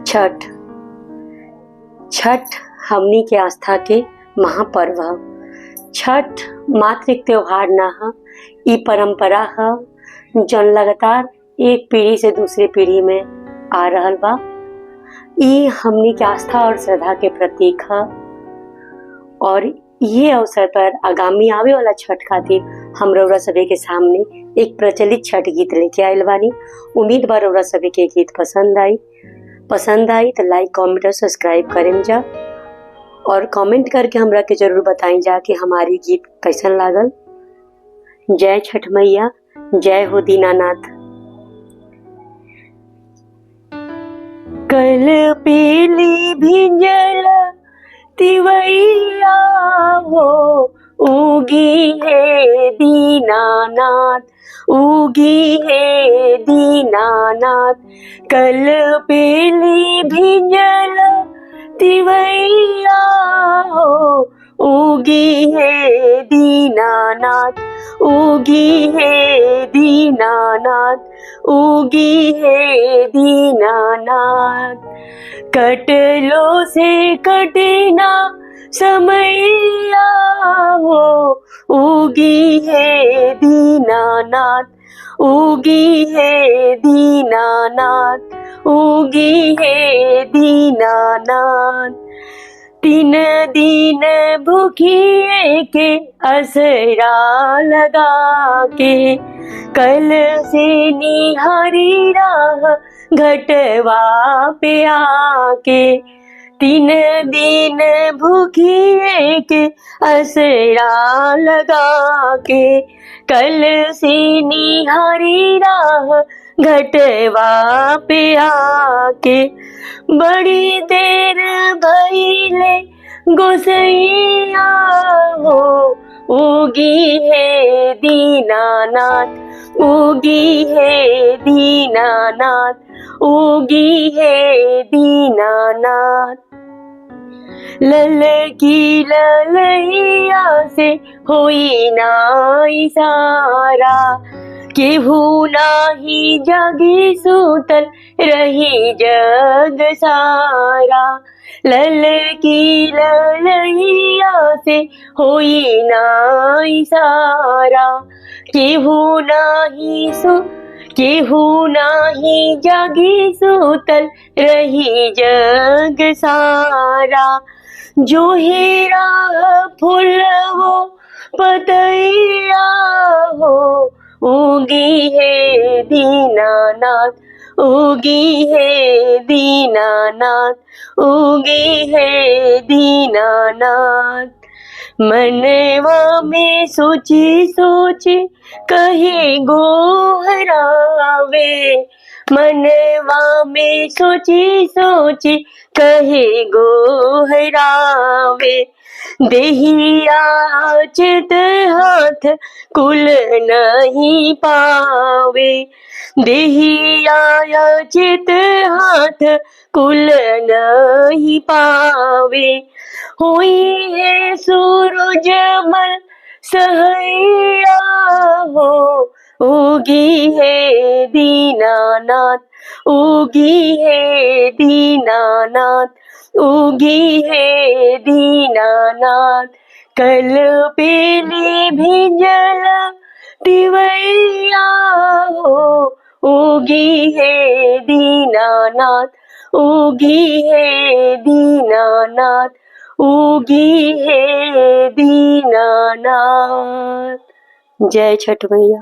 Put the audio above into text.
छठ छठ हमनी के आस्था के महापर्व ह। छठ मात्र एक त्योहार ना ह, ई परंपरा ह जौन लगातार एक पीढ़ी से दूसरी पीढ़ी में आ रहल बा। ई हमनी के आस्था और श्रद्धा के प्रतीक ह और ये अवसर पर आगामी आवे वाला छठ खातिर हम रउरा सभे के सामने एक प्रचलित छठ गीत लेके आइल बानी। उम्मीद बा रउरा सभे के गीत पसंद आई तो लाइक कमेंट और सब्सक्राइब करें जा और कमेंट करके हमरा के जरूर बताएं जा कि हमारी गीत कैसन लागल। जय छठ मैया, जय हो दीनानाथ। कल पीली भिंजल तिवैया हो, उगी है दीनानाथ, उगी है दीनानाथ। कल पीली भिंजल तिवैया हो, उगी है दीनानाथ, उगी है दीनानाथ, उगी है दीनानाथ। कटलो से कटना समैया हो, उगी है दीनानाथ, उगी है दीनानाथ, उगी है दीनानाथ। 3 दिन भूखिए के असरा लगा के, कल से निहारी राह घटवा पे आके। 3 दिन भूखिए के असरा लगा के, कल से निहारी राह घटवा पे आके। बड़ी देर भइले गोसैया हो, उगी है दीनानाथ, उगी है दीनानाथ, उगी है दीनानाथ। ललकी ललैया से होई ना इशारा, केहू नाही जागी सुतल रही जग सारा। ललकी ललैया से होई ना इशारा, केहू नाही जागी सुतल रही जग सारा। जो हीरा फूल हो पतैया हो, उगी है दीनानाथ, उगी है दीनानाथ, उगी है दीनानाथ। मनवा में सोची सोची कहीं गोहरावे, मनवा में सोची सोची कहीं गोहरावे। देहिया चित हाथ कुल नहीं पावे, देहिया चित हाथ कुल नहीं पावे। हुई है सूरजमल सहैया हो, उगी है दीनानाथ, उगी है दीनानाथ, उगी है दीनानाथ। कल पीली भिंजल तिवैया हो, उगी है दीनानाथ, उगी है दीनानाथ, उगी है दीनानाथ। जय छठ मैया।